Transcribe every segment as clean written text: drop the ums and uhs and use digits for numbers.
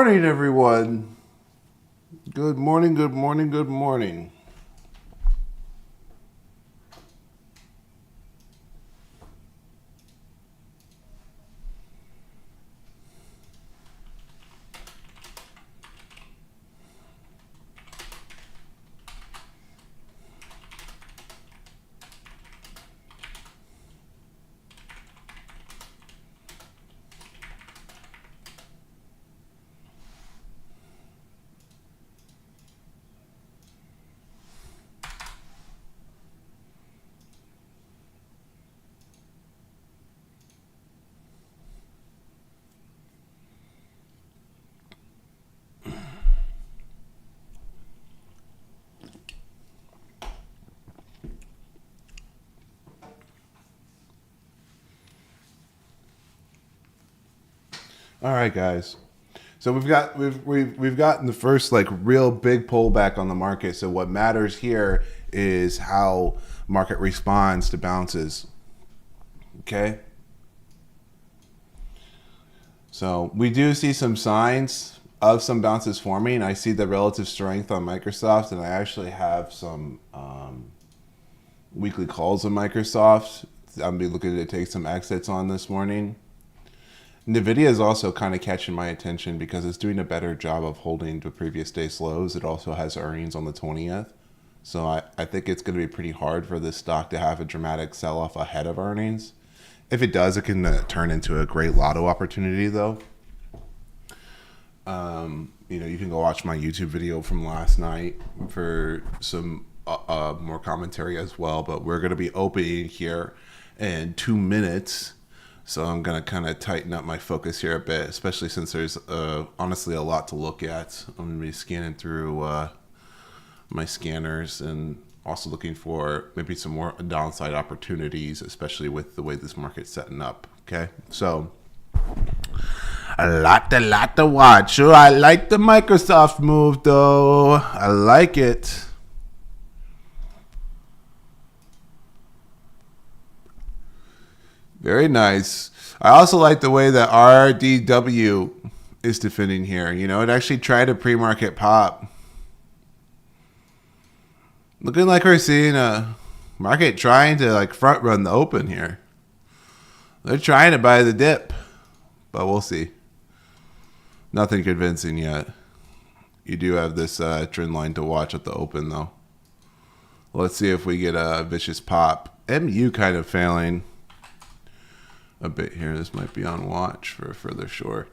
morning, everyone. Good morning, good morning, good morning. All right, guys. So we've gotten the first like real big pullback on the market. So what matters here is how market responds to bounces. Okay. So we do see some signs of some bounces forming. I see the relative strength on Microsoft, and I actually have some weekly calls on Microsoft. I'm be looking to take some exits on this morning. NVIDIA is also kind of catching my attention because it's doing a better job of holding the previous day's lows. It also has earnings on the 20th. So I think it's going to be pretty hard for this stock to have a dramatic sell-off ahead of earnings. If it does, it can turn into a great lotto opportunity, though. You can go watch my YouTube video from last night for some more commentary as well. But we're going to be opening here in 2 minutes. So I'm going to kind of tighten up my focus here a bit, especially since there's honestly a lot to look at. I'm going to be scanning through my scanners and also looking for maybe some more downside opportunities, especially with the way this market's setting up. Okay, so a lot to watch. Sure, I like the Microsoft move though. I like it. Very nice. I also like the way that RDW is defending here. It actually tried a pre-market pop. Looking like we're seeing a market trying to like front run the open here. They're trying to buy the dip, but we'll see. Nothing convincing yet. You do have this trend line to watch at the open though. Let's see if we get a vicious pop. MU kind of failing a bit here. This might be on watch for a further short.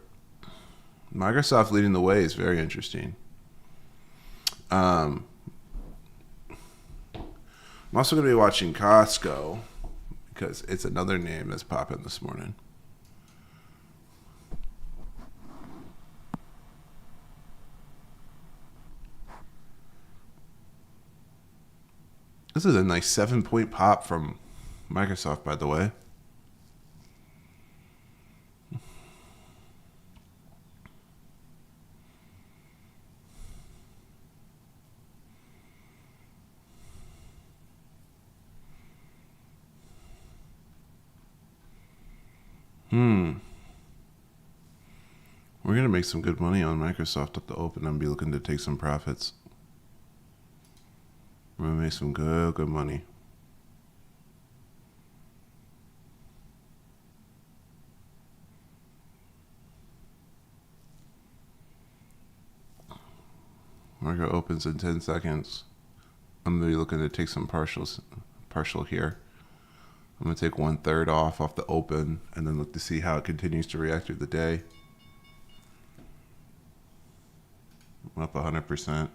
Microsoft leading the way is very interesting. I'm also going to be watching Costco because it's another name that's popping this morning. This is a nice 7-point pop from Microsoft, by the way. We're going to make some good money on Microsoft at the open and be looking to take some profits. We're going to make some good money. Market opens in 10 seconds. I'm going to be looking to take some partial here. I'm going to take 1/3 off the open and then look to see how it continues to react through the day. I'm up 100%.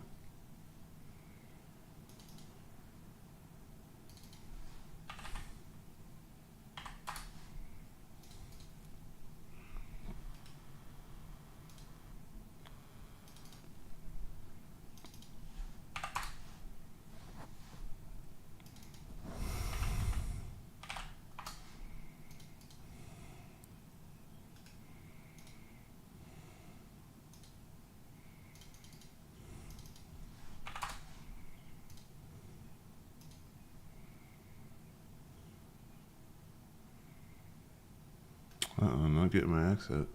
I'm not getting my exit.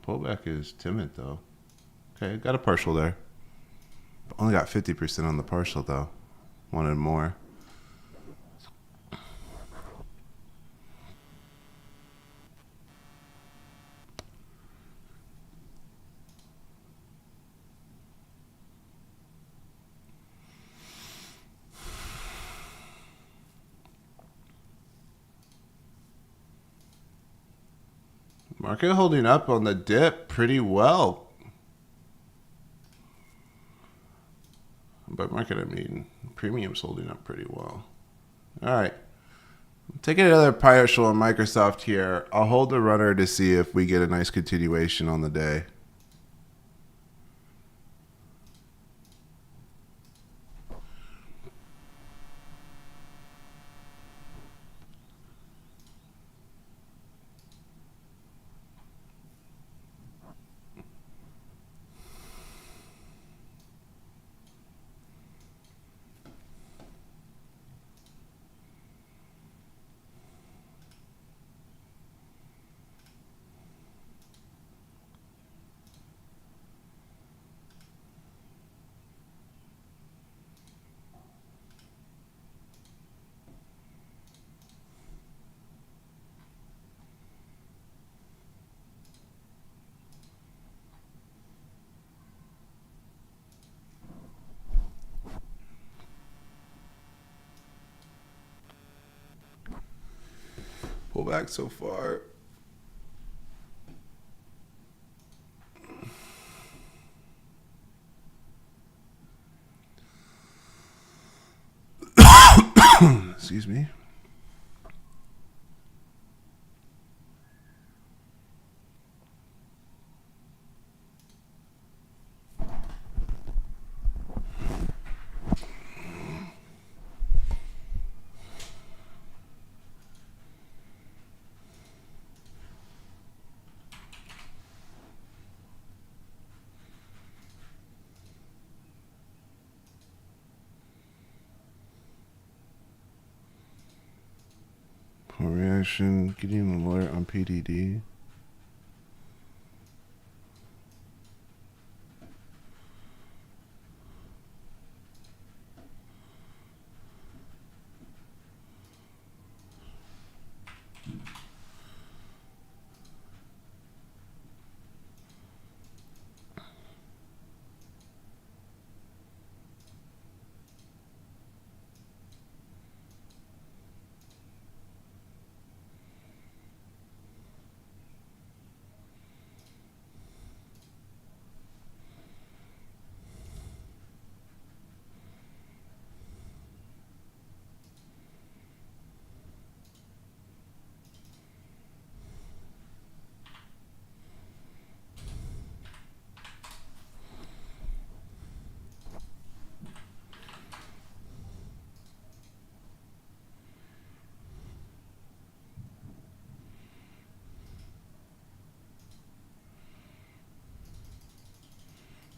Pullback is timid though. Okay, got a partial there. Only got 50% on the partial though. Wanted more. Market holding up on the dip pretty well. By market, I mean premium's holding up pretty well. All right. Taking another partial on Microsoft here. I'll hold the runner to see if we get a nice continuation on the day. Pull back so far. Excuse me. Reaction, getting an alert on PDD.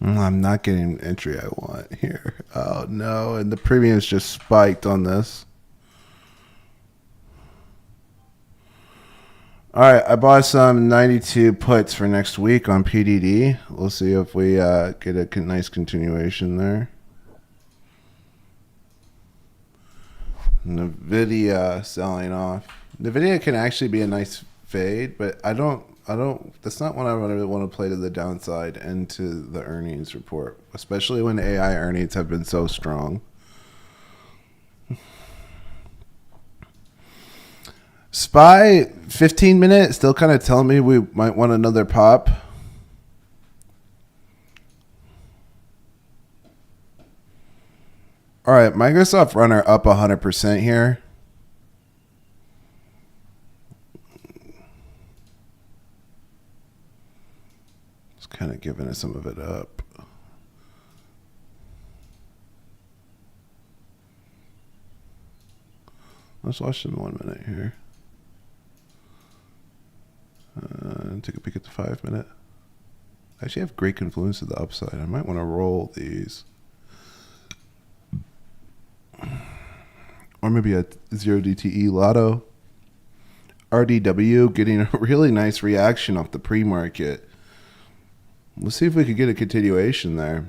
I'm not getting the entry I want here. Oh no, and the premium's just spiked on this. All right, I bought some 92 puts for next week on PDD. We'll see if we get a nice continuation there. NVIDIA selling off. NVIDIA can actually be a nice fade, but I don't. That's not what I really want to play to the downside and to the earnings report, especially when AI earnings have been so strong. SPY 15-minute still kind of telling me we might want another pop. All right, Microsoft runner up 100% here. It's kind of giving us some of it up. Let's watch them 1 minute here. Take a peek at the 5 minute. I actually have great confluence to the upside. I might want to roll these. Or maybe a 0DTE Lotto. RDW getting a really nice reaction off the pre-market. Let's see if we could get a continuation there.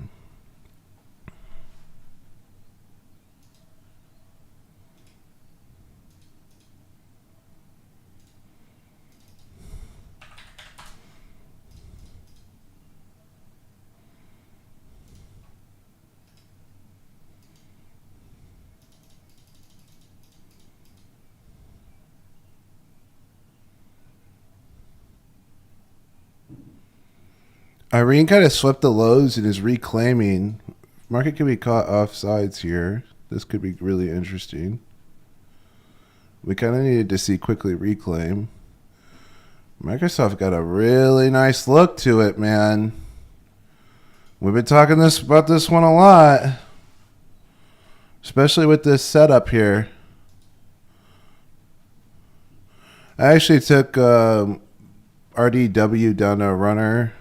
Irene kind of swept the lows and is reclaiming. Market could be caught off sides here. This could be really interesting. We kind of needed to see quickly reclaim. Microsoft got a really nice look to it, man. We've been talking about this one a lot, especially with this setup here. I actually took RDW down to a runner.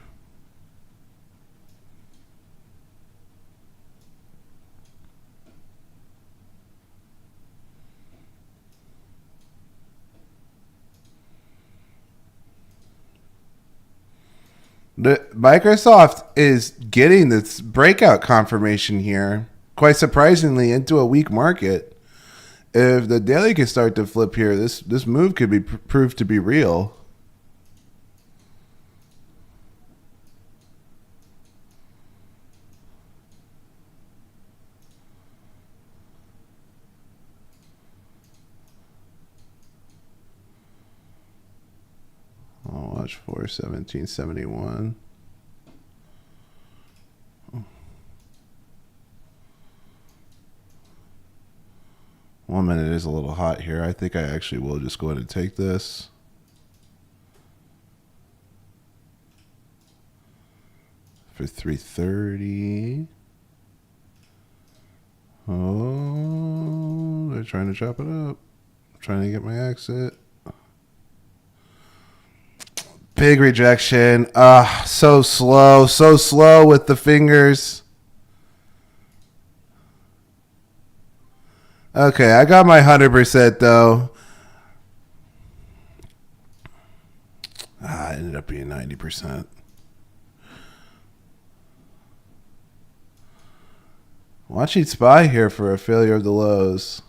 Microsoft is getting this breakout confirmation here, quite surprisingly, into a weak market. If the daily can start to flip here, this move could be proved to be real. I'll watch for 1771. One minute is a little hot here. I think I actually will just go ahead and take this. For 330. Oh, they're trying to chop it up. I'm trying to get my exit. Big rejection. So slow with the fingers. Okay, I got my 100% though. It ended up being 90%. Watching SPY here for a failure of the lows.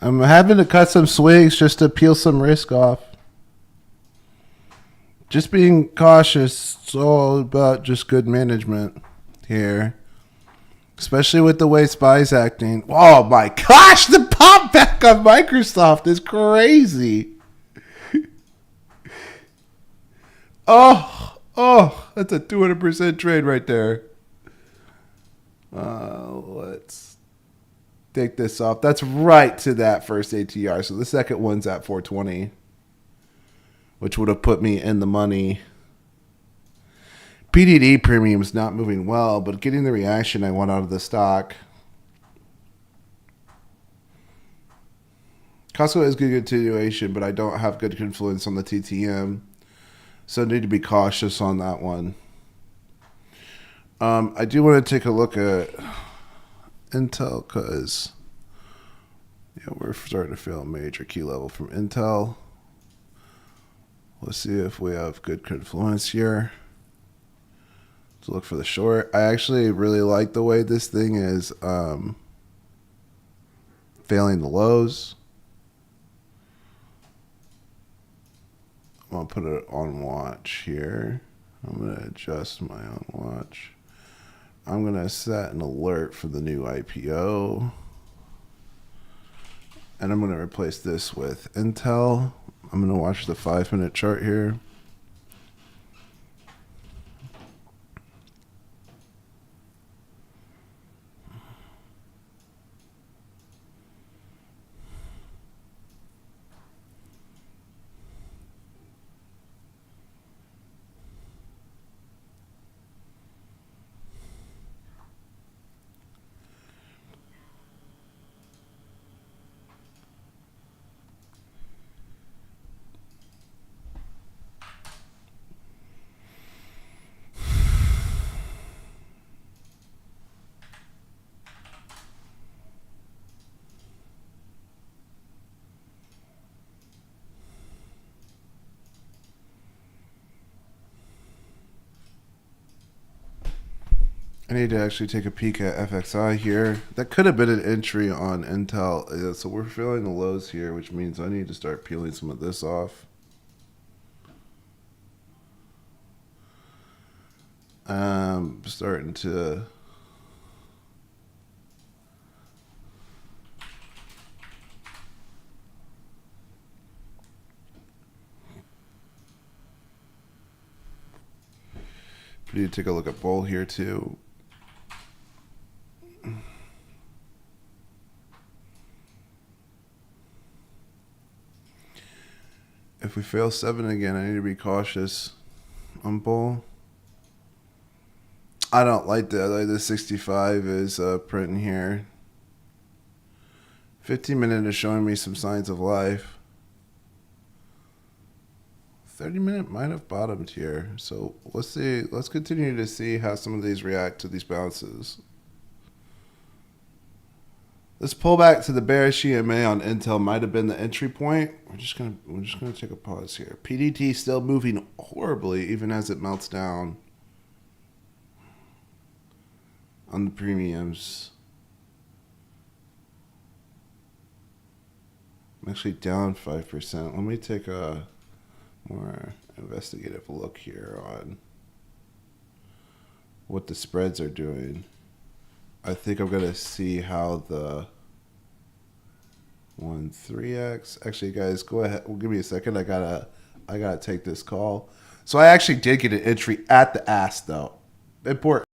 I'm having to cut some swings just to peel some risk off. Just being cautious. It's all about just good management here. Especially with the way SPY's acting. Oh my gosh, the pop back on Microsoft is crazy. That's a 200% trade right there. Let's take this off. That's right to that first ATR. So the second one's at 420, which would have put me in the money. PDD premium is not moving well, but getting the reaction I want out of the stock. Costco has good continuation, but I don't have good influence on the TTM. So I need to be cautious on that one. I do want to take a look at Intel because we're starting to feel a major key level from Intel. Let's see if we have good confluence here. Let's look for the short. I actually really like the way this thing is failing the lows. I'm going to put it on watch here. I'm going to adjust my own watch. I'm going to set an alert for the new IPO. And I'm going to replace this with Intel. I'm going to watch the 5-minute chart here. I need to actually take a peek at FXI here. That could have been an entry on Intel. So we're feeling the lows here, which means I need to start peeling some of this off. Starting to need to take a look at bull here too. If we fail 7 again, I need to be cautious on bull. I don't like that. Like the 65 is printing here. 15-minute is showing me some signs of life. 30-minute might have bottomed here. So let's see. Let's continue to see how some of these react to these bounces. This pullback to the bearish EMA on Intel might have been the entry point. We're just gonna take a pause here. PDT still moving horribly even as it melts down on the premiums. I'm actually down 5%. Let me take a more investigative look here on what the spreads are doing. I think I'm gonna see how the 1-3x. Actually, guys, go ahead. Well, give me a second. I gotta take this call. So I actually did get an entry at the ask though. Important.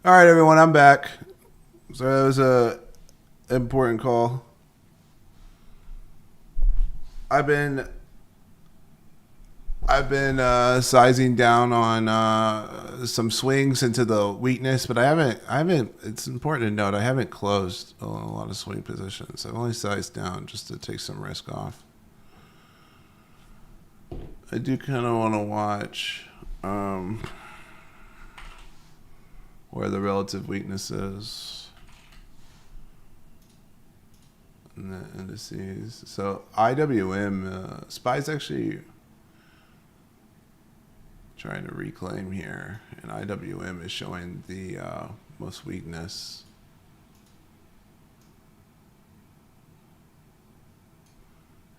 All right, everyone, I'm back. So that was a important call. I've been sizing down on some swings into the weakness, but I haven't. It's important to note I haven't closed a lot of swing positions. I've only sized down just to take some risk off. I do kind of want to watch where the relative weakness is in the indices. So IWM, SPY's actually trying to reclaim here, and IWM is showing the most weakness.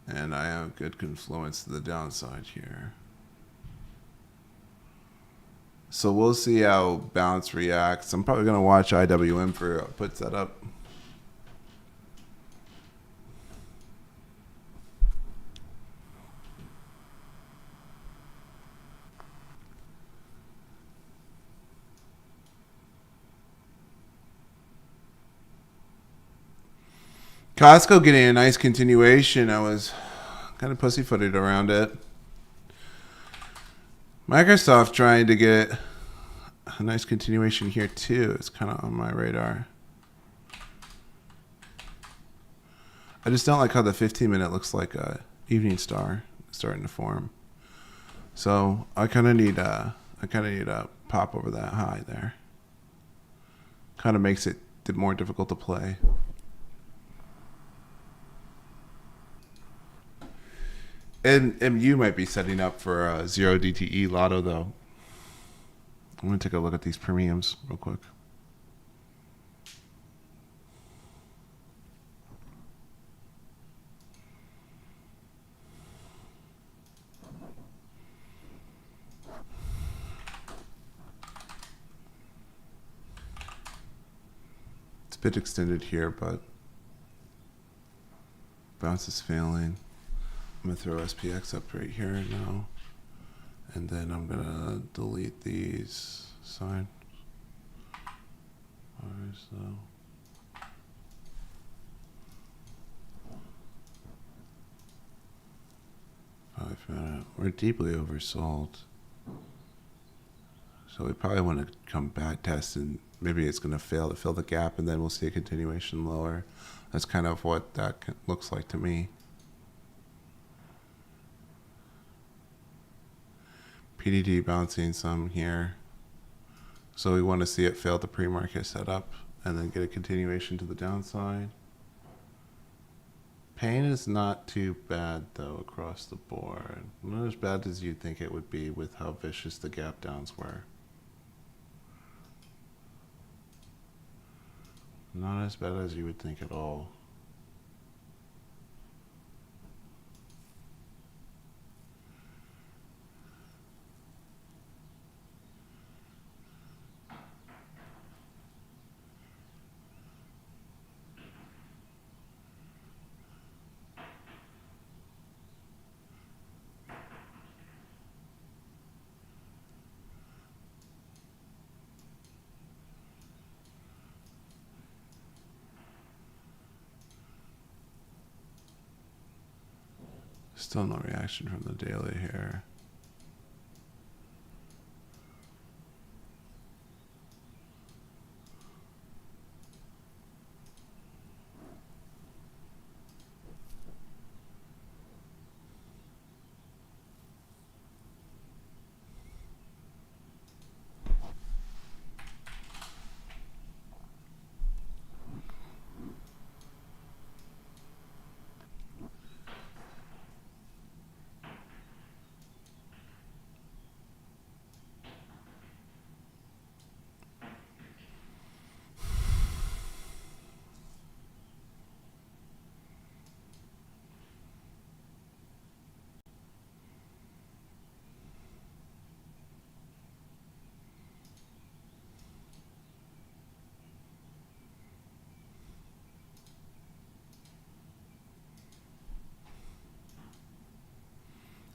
And I have good confluence to the downside here. So we'll see how bounce reacts. I'm probably going to watch IWM for put setup. Costco getting a nice continuation. I was kind of pussyfooted around it. Microsoft trying to get a nice continuation here too. It's kind of on my radar. I just don't like how the 15-minute looks like a evening star starting to form. So I kind of need a pop over that high there. Kind of makes it more difficult to play. And MU might be setting up for a 0 DTE lotto, though. I'm going to take a look at these premiums real quick. It's a bit extended here, but bounce is failing. I'm going to throw SPX up right here now. And then I'm going to delete these signs. We're deeply oversold. So we probably want to come back test, and maybe it's going to fail to fill the gap, and then we'll see a continuation lower. That's kind of what that looks like to me. PDD bouncing some here. So we want to see it fail the pre-market setup and then get a continuation to the downside. Pain is not too bad though across the board. Not as bad as you'd think it would be with how vicious the gap downs were. Not as bad as you would think at all. Still no reaction from the daily here.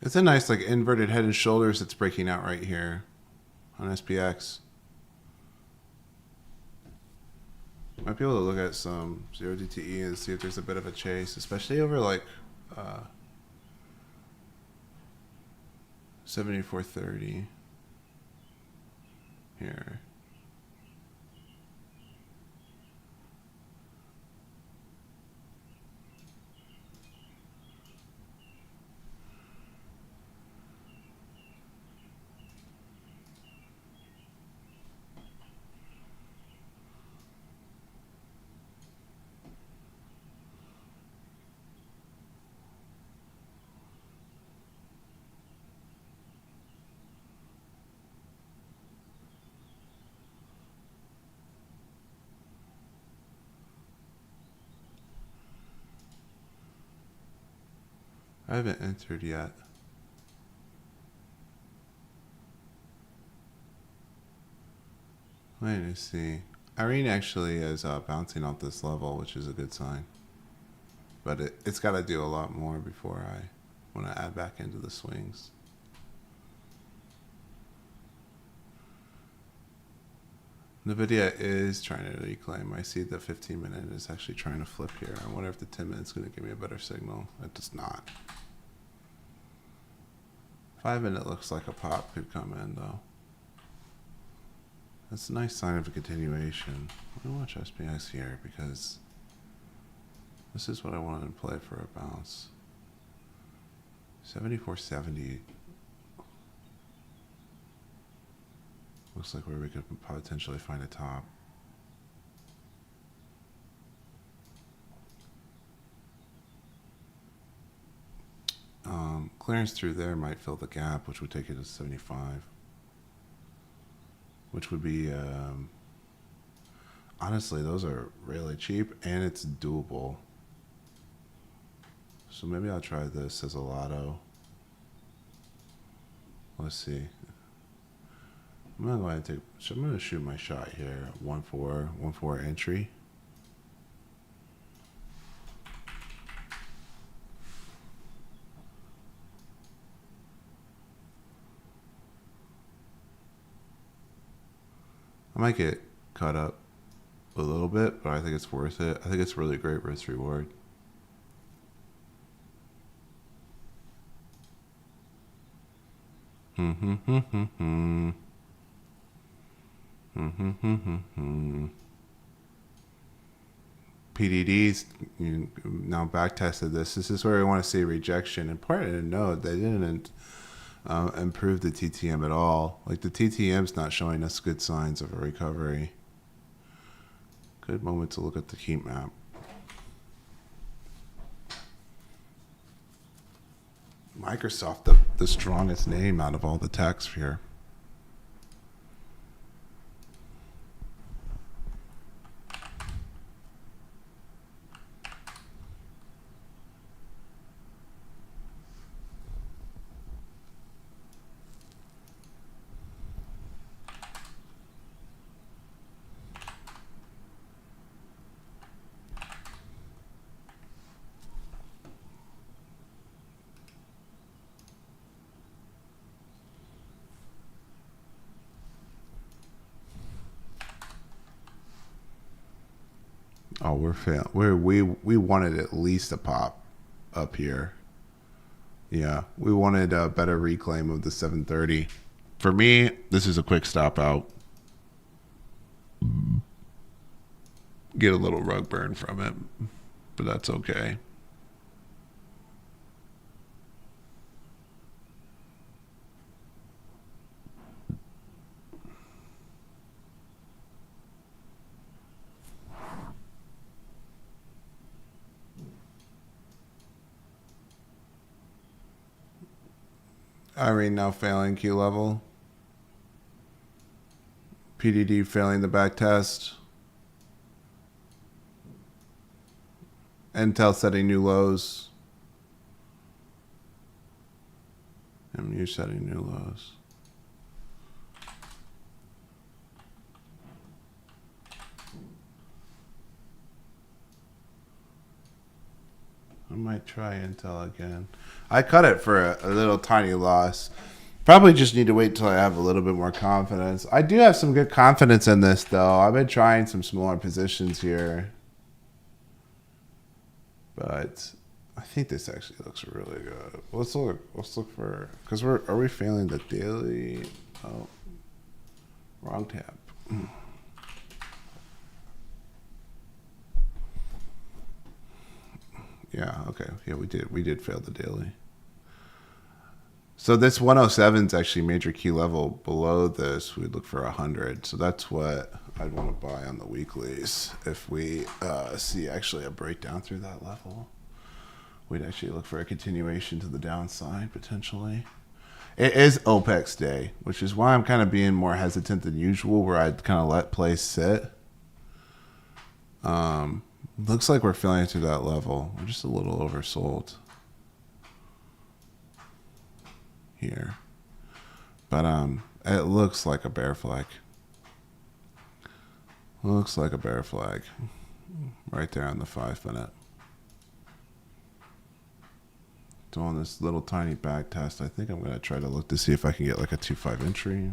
It's a nice like inverted head and shoulders that's breaking out right here on SPX. Might be able to look at some 0DTE and see if there's a bit of a chase, especially over like 7430 here. I haven't entered yet. Wait to see. Irene actually is bouncing off this level, which is a good sign. But it's got to do a lot more before I want to add back into the swings. NVIDIA is trying to reclaim. I see the 15-minute is actually trying to flip here. I wonder if the 10 minutes is going to give me a better signal. It does not. 5-minute looks like a pop could come in, though. That's a nice sign of a continuation. I'm going to watch SPX here because this is what I wanted to play for a bounce. 74.70 looks like where we could potentially find a top. Clearance through there might fill the gap, which would take it to 75. Which would be, honestly, those are really cheap and it's doable. So maybe I'll try this as a lotto. Let's see. I'm gonna go ahead and I'm gonna shoot my shot here. 1-4 entry. I might get caught up a little bit, but I think it's worth it. I think it's really great risk reward. PDDs now back tested this. This is where we want to see rejection. Important to note, they didn't improve the TTM at all. Like the TTM's not showing us good signs of a recovery. Good moment to look at the heat map. Microsoft, the strongest name out of all the techs here. Oh, we're fail. We wanted at least a pop up here. Yeah, we wanted a better reclaim of the 730. For me, this is a quick stop out. Get a little rug burn from it, but that's okay. Irene now failing Q level. PDD failing the back test. Intel setting new lows. MU setting new lows. I might try Intel again. I cut it for a little tiny loss. Probably just need to wait till I have a little bit more confidence. I do have some good confidence in this, though. I've been trying some smaller positions here. But I think this actually looks really good. Let's look for, because are we failing the daily? Oh, wrong tab. Yeah, okay. Yeah, we did fail the daily. So this 107 is actually major key level. Below this, we'd look for 100. So that's what I'd want to buy on the weeklies. If we see actually a breakdown through that level, we'd actually look for a continuation to the downside potentially. It is OPEX day, which is why I'm kind of being more hesitant than usual, where I'd kind of let plays sit. Looks like we're filling through that level. We're just a little oversold here, but it looks like a bear flag. Looks like a bear flag right there on the 5 minute. Doing this little tiny back test. I think I'm going to try to look to see if I can get like a 2-5 entry.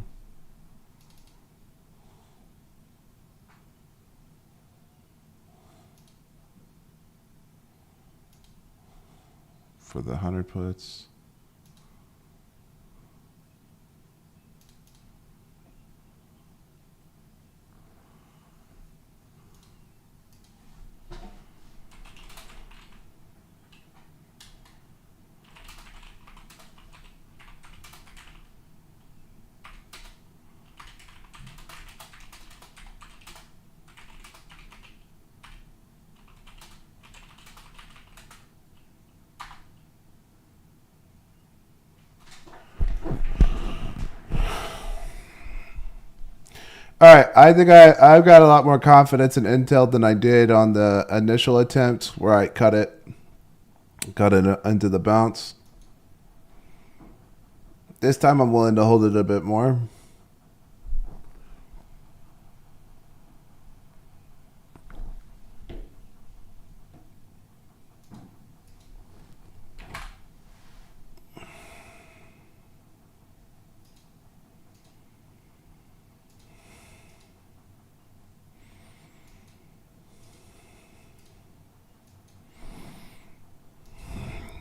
For the 100 puts. All right, I think I've got a lot more confidence in Intel than I did on the initial attempt where I cut it into the bounce. This time I'm willing to hold it a bit more.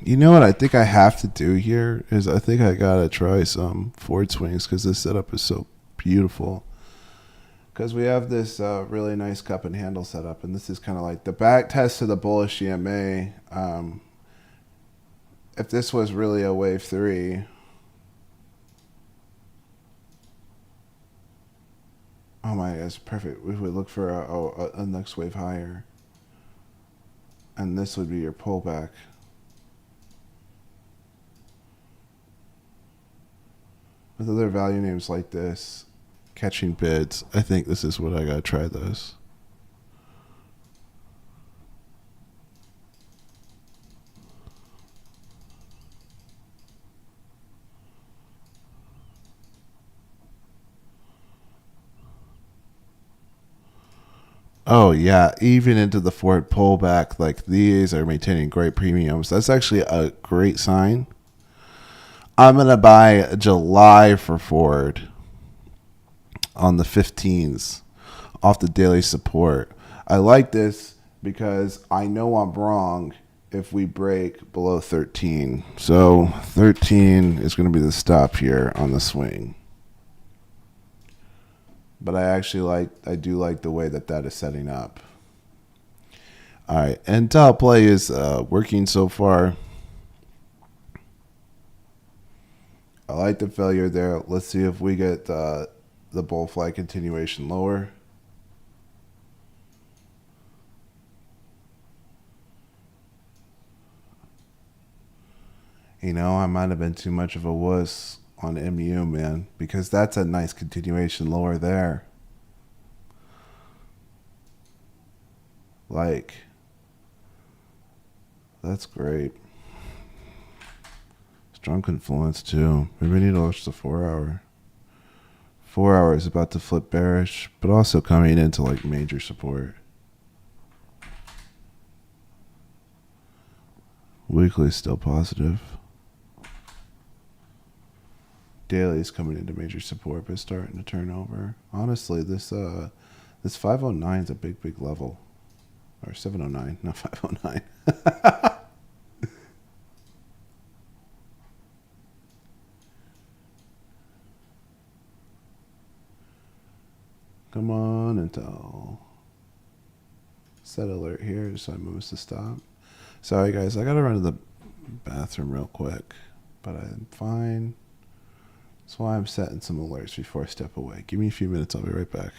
You know what I think I have to do here is I think I gotta try some forward swings because this setup is so beautiful. Because we have this really nice cup and handle setup, and this is kind of like the back test to the bullish EMA. If this was really a wave 3, oh my, that's perfect. We would look for a next wave higher, and this would be your pullback. With other value names like this, catching bids, I think this is what I gotta try this. Oh yeah, even into the forward pullback, like these are maintaining great premiums. That's actually a great sign. I'm gonna buy July for forward on the 15s off the daily support. I like this because I know I'm wrong if we break below 13. So 13 is going to be the stop here on the swing. But I do like the way that is setting up. All right, Intel play is working so far. I like the failure there. Let's see if we get the bull flag continuation lower. You know, I might have been too much of a wuss on MU, man, because that's a nice continuation lower there. Like, that's great. Strong confluence, too. Maybe we need to watch the 4 hour. 4 hours about to flip bearish, but also coming into like major support. Weekly still positive. Daly's coming into major support, but starting to turn over. Honestly, this 509 is a big level, or 709, not 509. Come on, Intel. Set alert here so I moves to stop. Sorry guys, I gotta run to the bathroom real quick, but I'm fine. That's why I'm setting some alerts before I step away. Give me a few minutes, I'll be right back.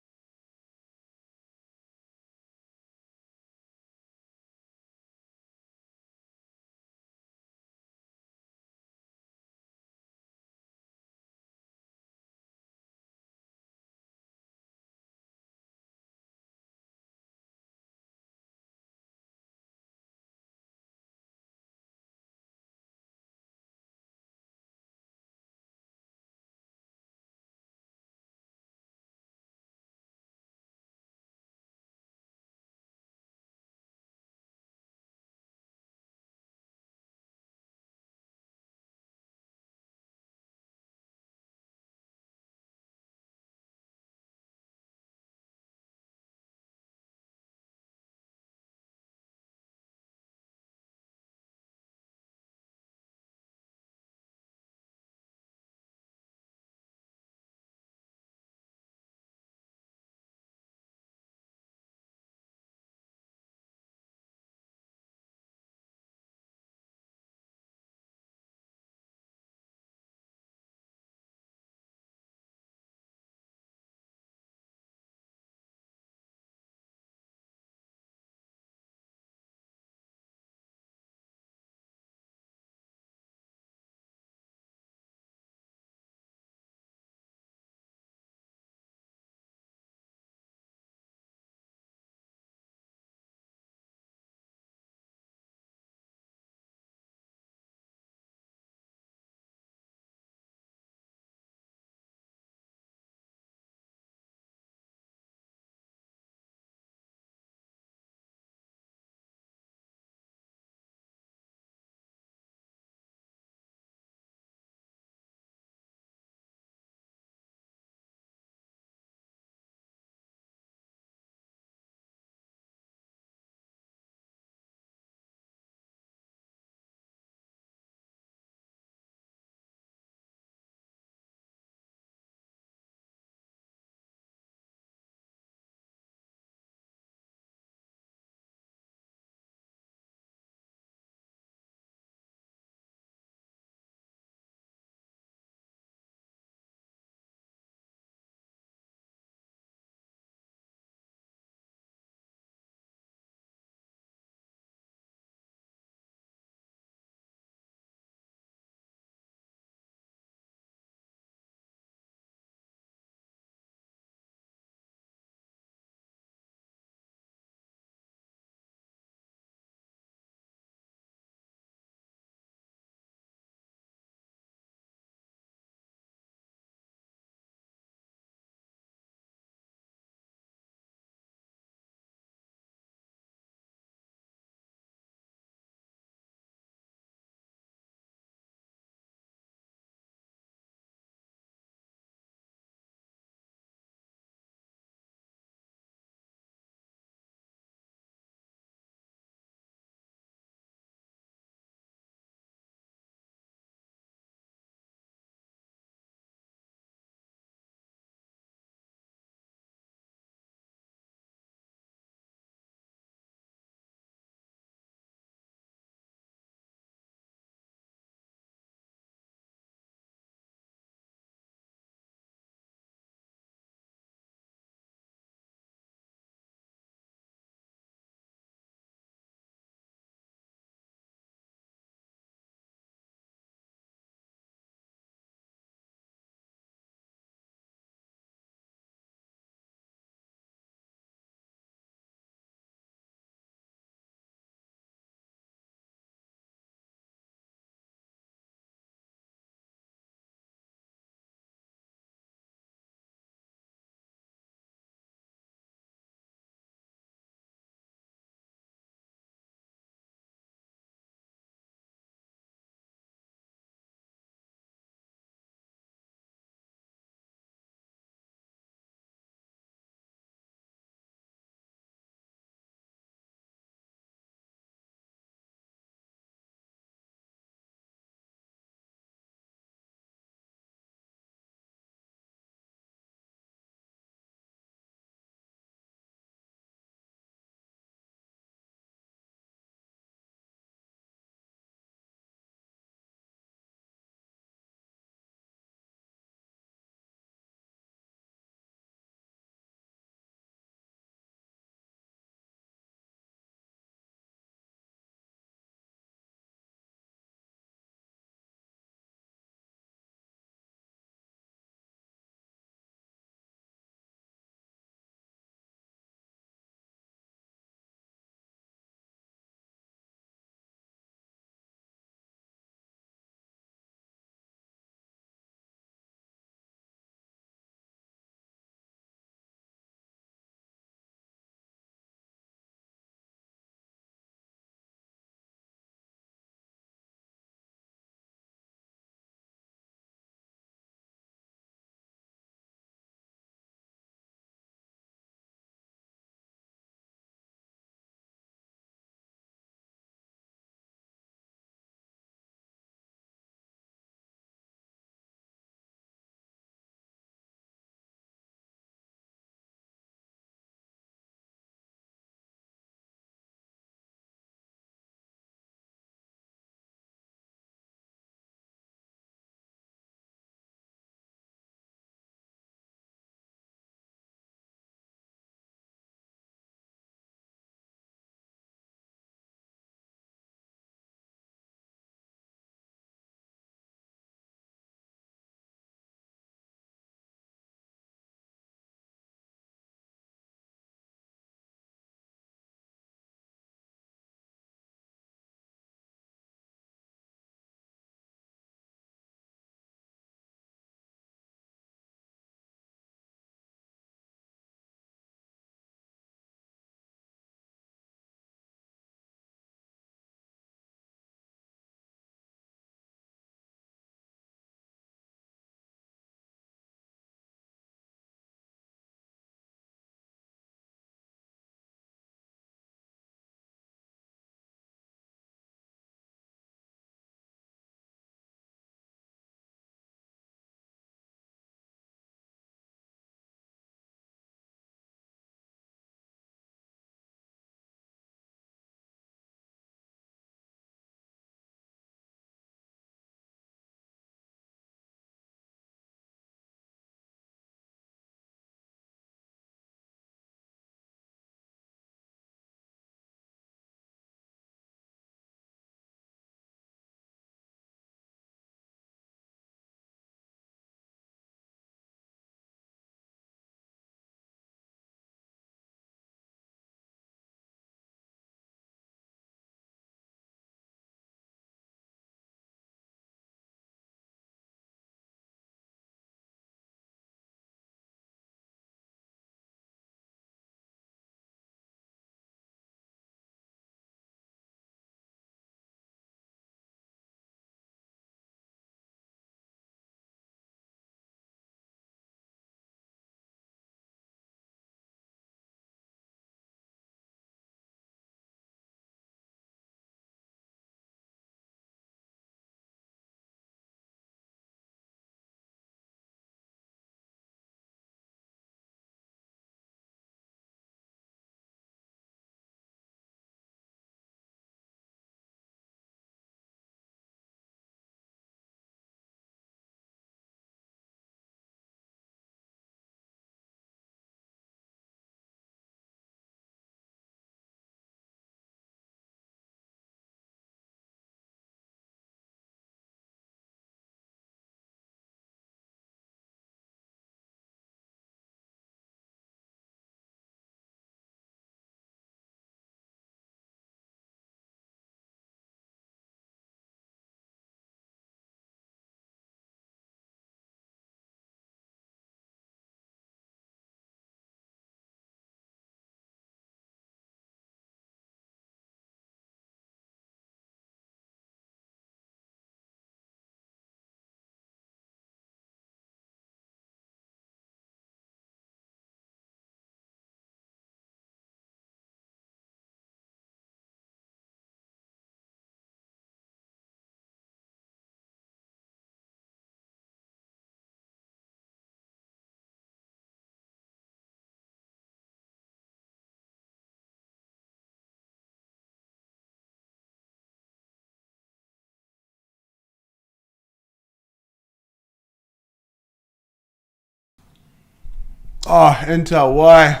Oh, Intel, why?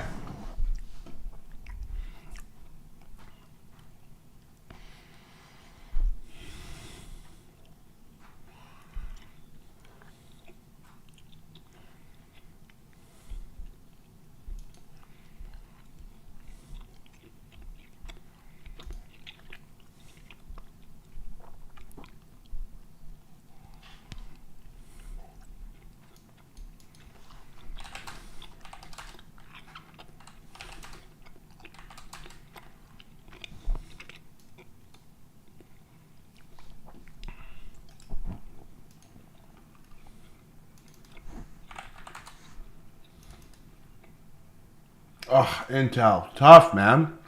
Oh, Intel, tough, man.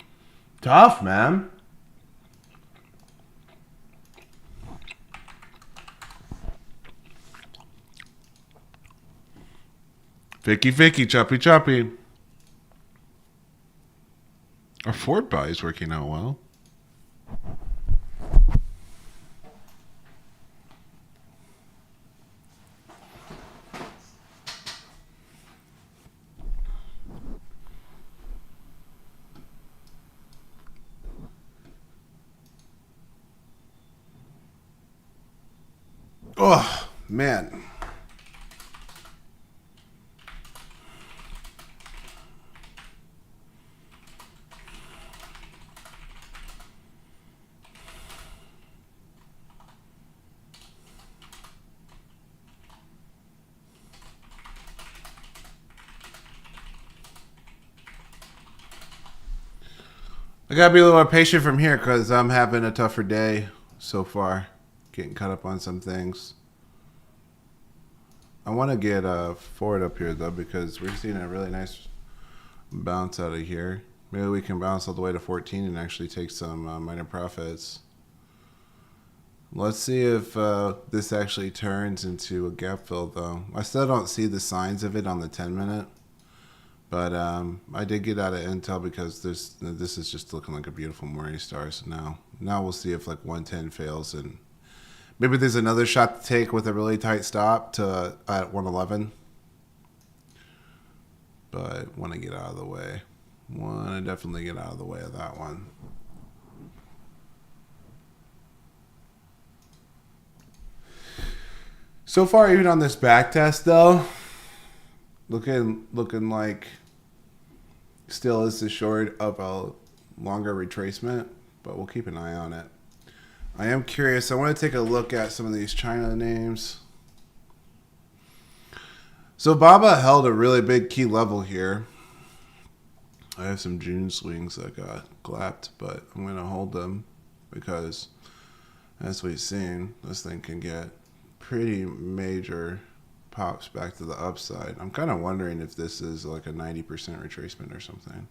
Tough, man. Vicky, Vicky, choppy, choppy. Our Ford buy is working out well. Oh, man. I gotta be a little more patient from here because I'm having a tougher day so far. Getting caught up on some things. I want to get Ford up here though because we're seeing a really nice bounce out of here. Maybe we can bounce all the way to 14 and actually take some minor profits. Let's see if this actually turns into a gap fill though. I still don't see the signs of it on the 10 minute. But I did get out of Intel because this is just looking like a beautiful morning star. So now we'll see if like 110 fails and maybe there's another shot to take with a really tight stop to at 111. But want to get out of the way. Want to definitely get out of the way of that one. So far, even on this back test though, looking like still is the short of a longer retracement, but we'll keep an eye on it. I am curious. I want to take a look at some of these China names. So Baba held a really big key level here. I have some June swings that got clapped, but I'm going to hold them because as we've seen, this thing can get pretty major pops back to the upside. I'm kind of wondering if this is like a 90% retracement or something.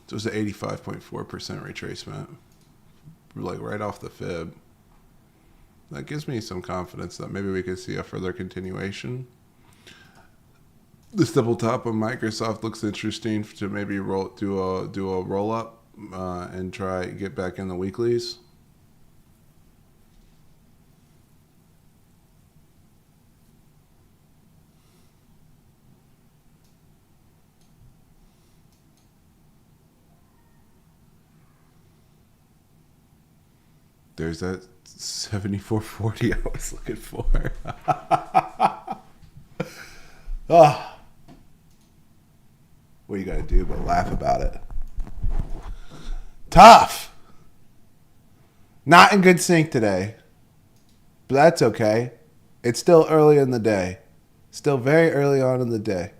So it's an 85.4% retracement, like right off the fib. That gives me some confidence that maybe we could see a further continuation. This double top of Microsoft looks interesting to maybe do a roll up and try get back in the weeklies. There's that 74.40 I was looking for. Oh, what you got to do but laugh about it. Tough. Not in good sync today. But that's okay. It's still early in the day. Still very early on in the day.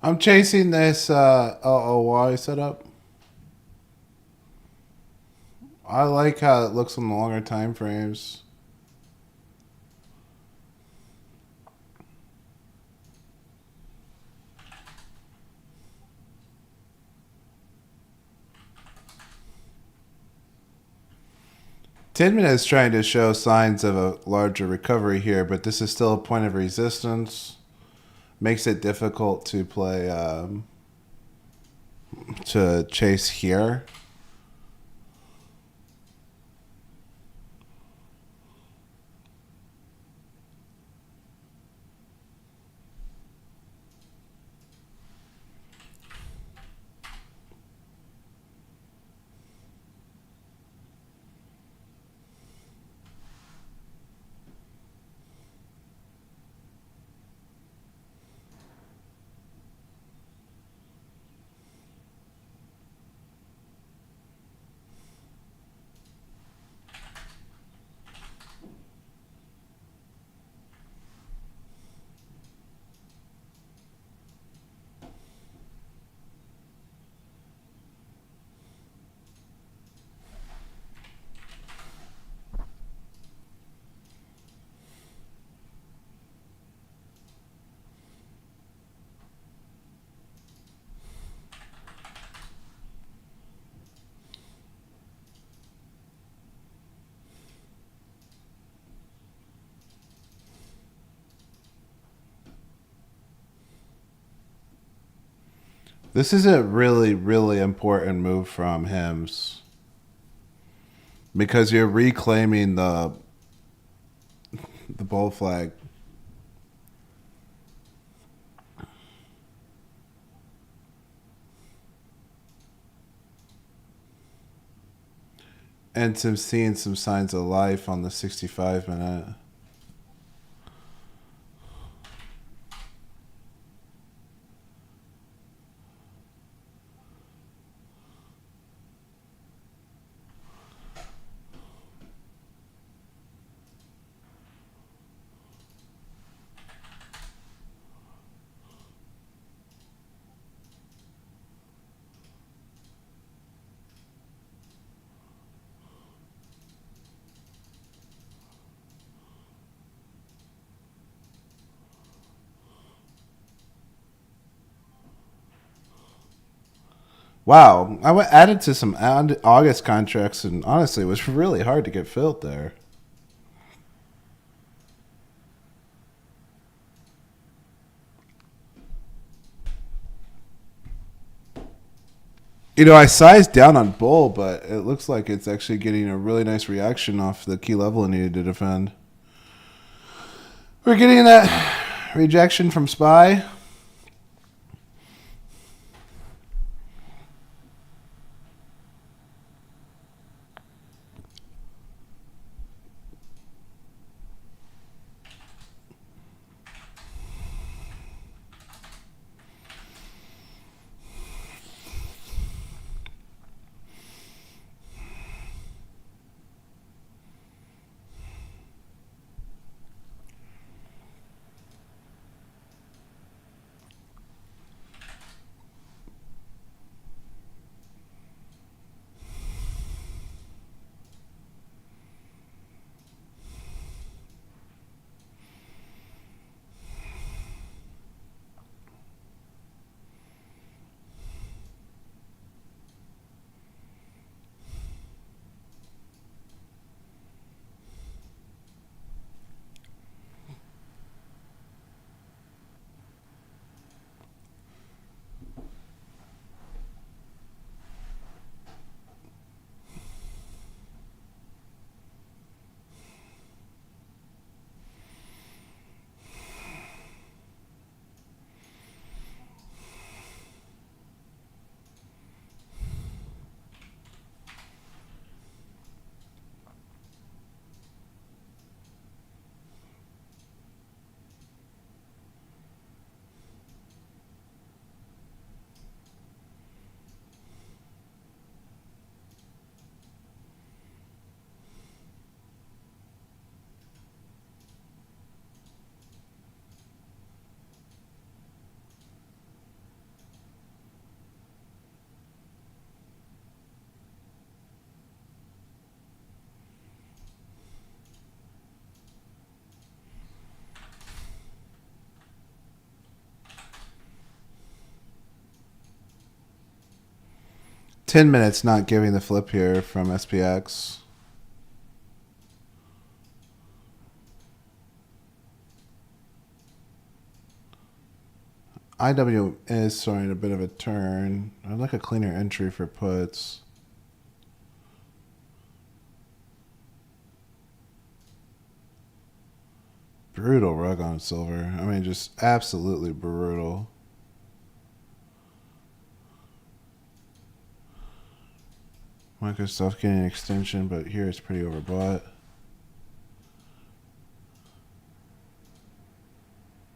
I'm chasing this LOY setup. I like how it looks on the longer time frames. Tinman is trying to show signs of a larger recovery here, but this is still a point of resistance. Makes it difficult to play, to chase here. This is a really, really important move from Hims because you're reclaiming the bull flag. And seeing some signs of life on the 65 minute. Wow, I went added to some August contracts, and honestly, it was really hard to get filled there. You know, I sized down on Bull, but it looks like it's actually getting a really nice reaction off the key level it needed to defend. We're getting that rejection from Spy. 10 minutes not giving the flip here from SPX. IW is showing a bit of a turn. I'd like a cleaner entry for puts. Brutal rug on silver. I mean, just absolutely brutal. Microsoft getting an extension, but here it's pretty overbought.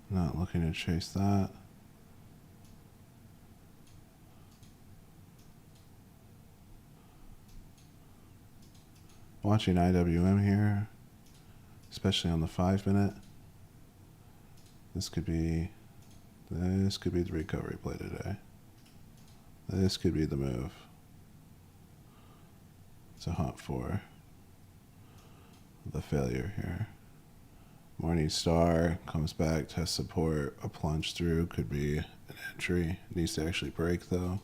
Not looking to chase that. Watching IWM here, especially on the 5-minute. This could be the recovery play today. This could be the move. It's a hunt for the failure here. Morningstar comes back, tests support, a plunge through, could be an entry. Needs to actually break though.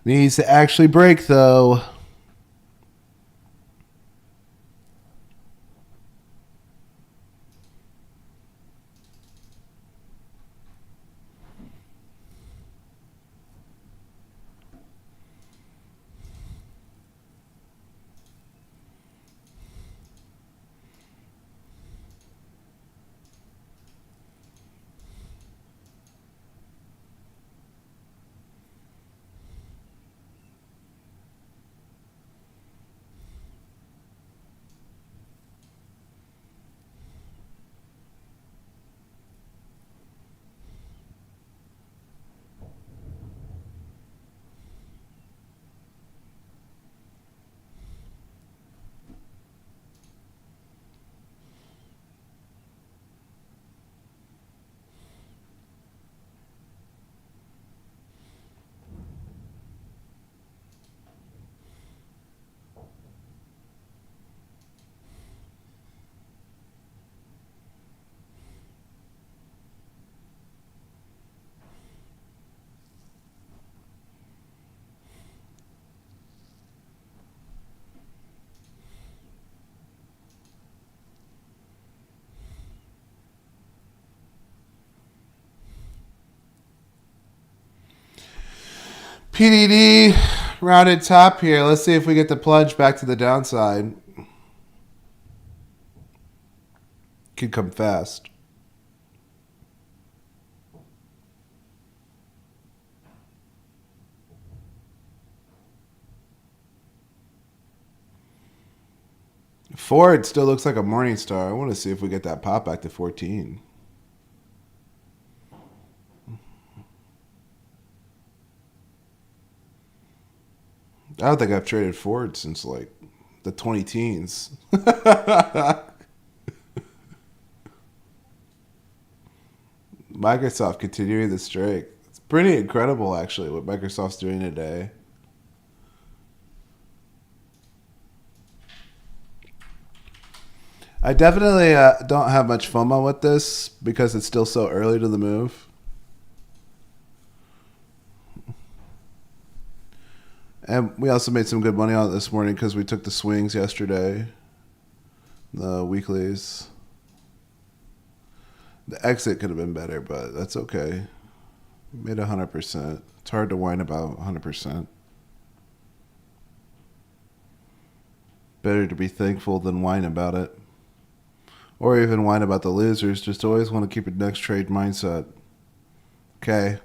Needs to actually break though. PDD rounded top here. Let's see if we get the plunge back to the downside. Could come fast. Ford still looks like a morning star. I want to see if we get that pop back to 14. I don't think I've traded Ford since like the 20 teens. Microsoft continuing the streak. It's pretty incredible, actually, what Microsoft's doing today. I definitely don't have much FOMO with this because it's still so early to the move. And we also made some good money on it this morning because we took the swings yesterday. The weeklies. The exit could have been better, but that's okay. Made 100%. It's hard to whine about 100%. Better to be thankful than whine about it. Or even whine about the losers. Just always want to keep a next trade mindset. Okay.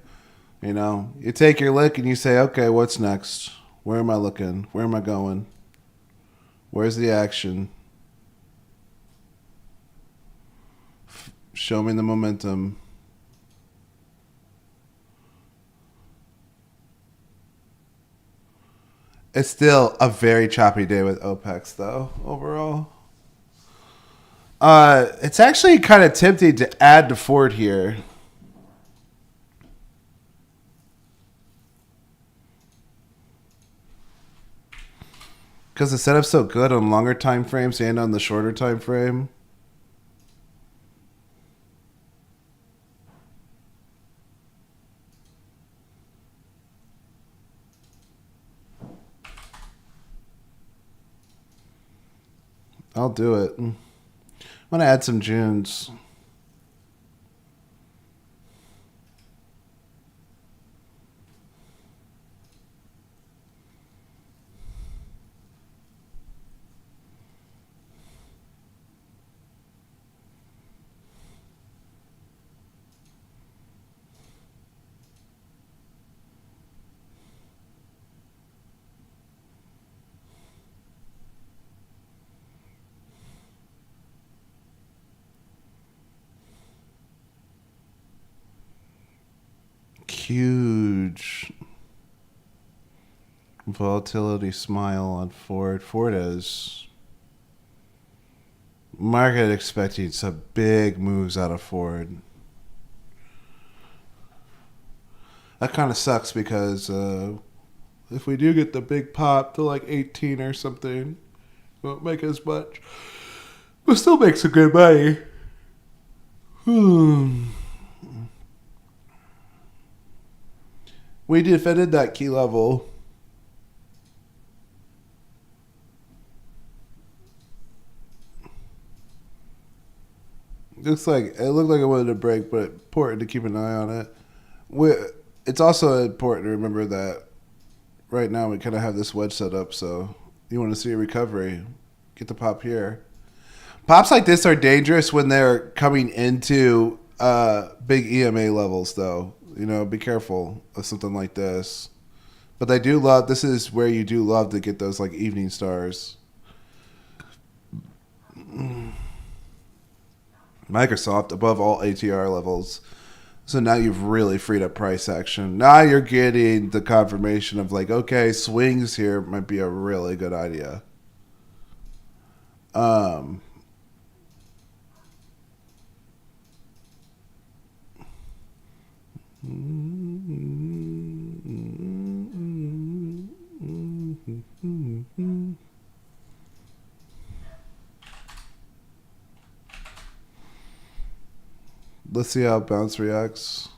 You know, you take your lick and you say, okay, what's next? Where am I looking? Where am I going? Where's the action? Show me the momentum. It's still a very choppy day with OPEX, though, overall. It's actually kind of tempting to add to Ford here. Because the setup's so good on longer time frames and on the shorter time frame. I'll do it. I'm gonna add some Junes. Huge volatility smile on Ford. Ford is market expecting some big moves out of Ford. That kind of sucks because if we do get the big pop to like 18 or something, it won't make as much. But still make some good money. We defended that key level. It looked like it wanted to break, but important to keep an eye on it. It's also important to remember that right now we kind of have this wedge set up, so you want to see a recovery, get the pop here. Pops like this are dangerous when they're coming into big EMA levels, though. Be careful of something like this. But they do love. This is where you do love to get those like evening stars. Microsoft above all ATR levels. So now you've really freed up price action. Now you're getting the confirmation of like, okay, swings here might be a really good idea. Let's see how bounce reacts.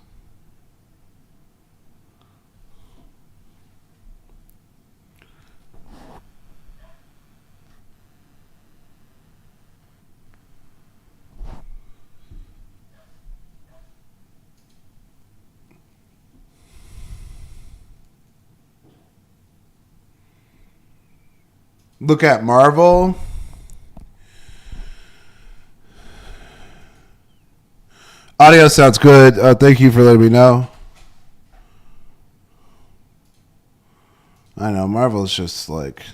Look at Marvel. Audio sounds good. Thank you for letting me know. I know Marvel's just like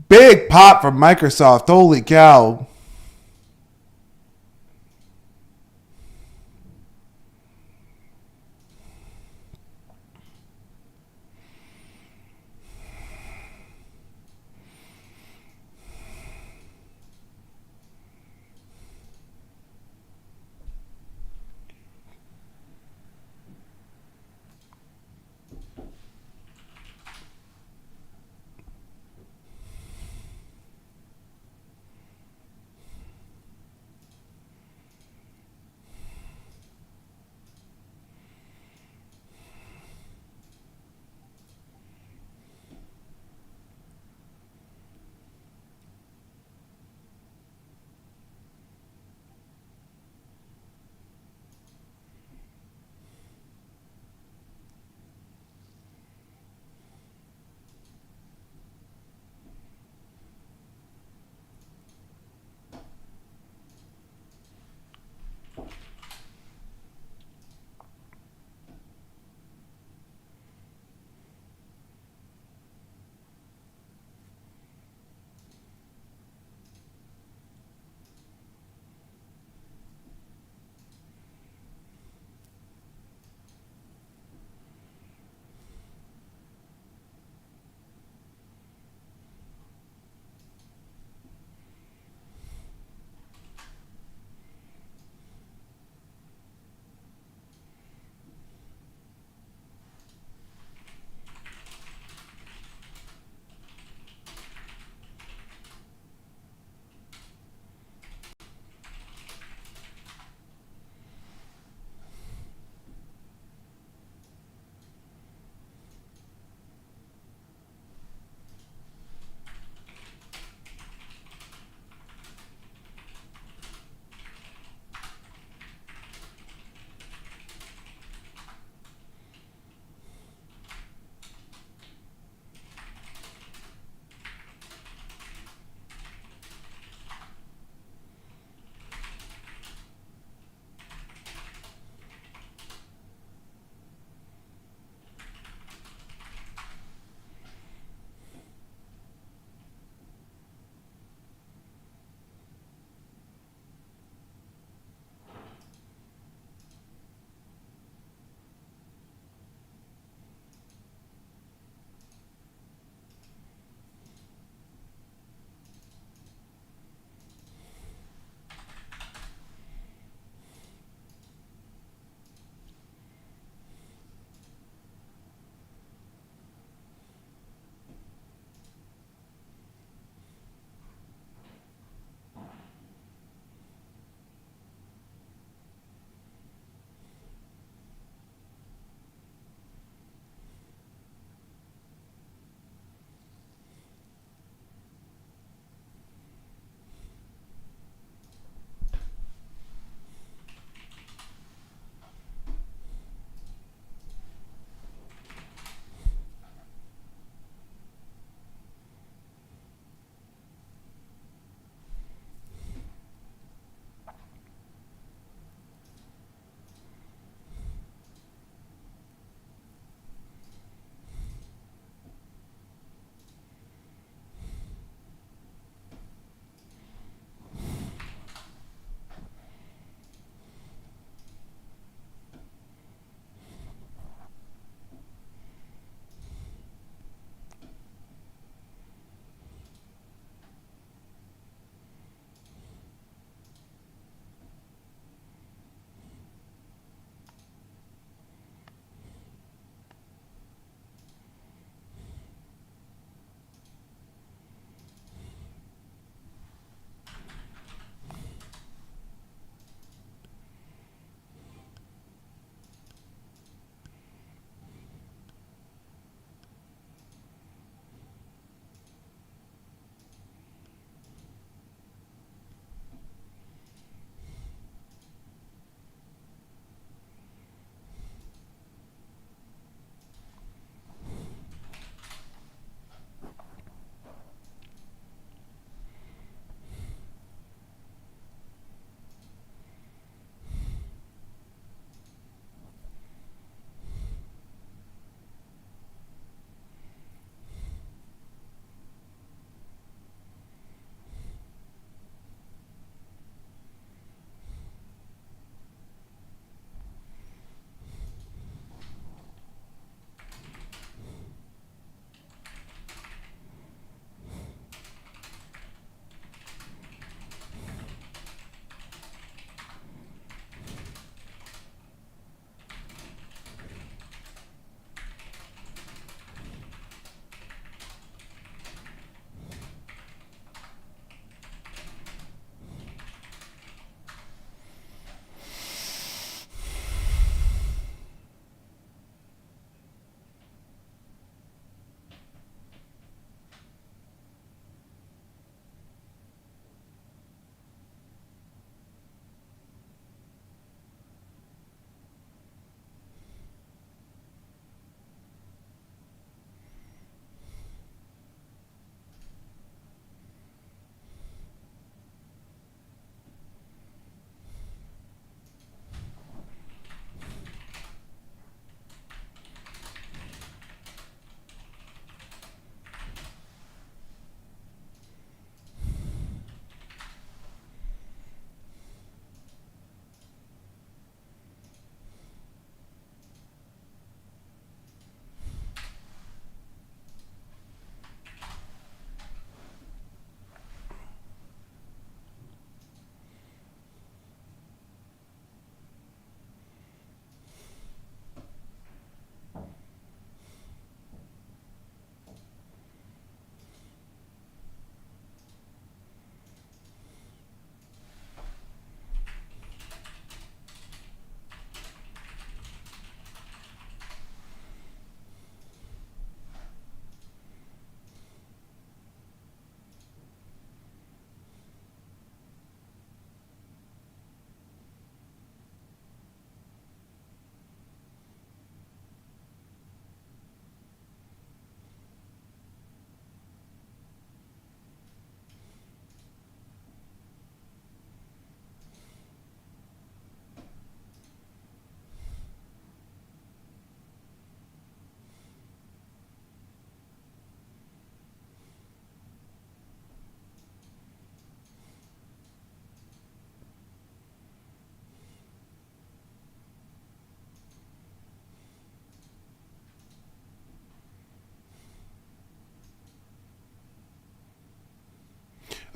big pop from Microsoft. Holy cow.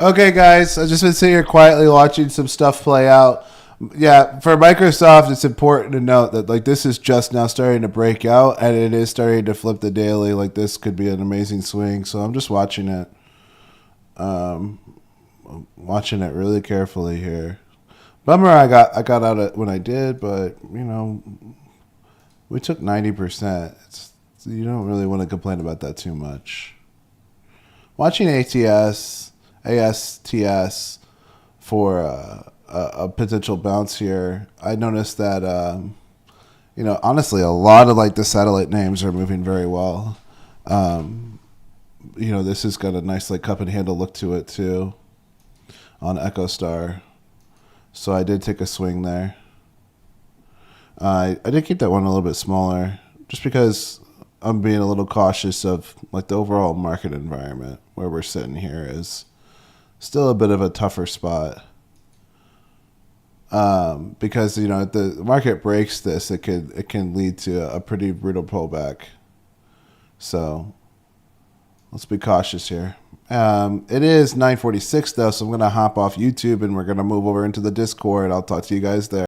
Okay, guys, I've just been sitting here quietly watching some stuff play out. Yeah, for Microsoft, it's important to note that like this is just now starting to break out, and it is starting to flip the daily. Like this could be an amazing swing, so I'm just watching it, watching it really carefully here. Bummer, I got out of when I did, but we took 90%. You don't really want to complain about that too much. Watching ASTS for a potential bounce here, I noticed that honestly, a lot of like the satellite names are moving very well. This has got a nice like cup and handle look to it too on EchoStar. So I did take a swing there. I did keep that one a little bit smaller just because I'm being a little cautious of like the overall market environment where we're sitting here is still a bit of a tougher spot. Because if the market breaks this, it can lead to a pretty brutal pullback. So let's be cautious here. It is 9:46 though, so I'm gonna hop off YouTube and we're gonna move over into the Discord. I'll talk to you guys there.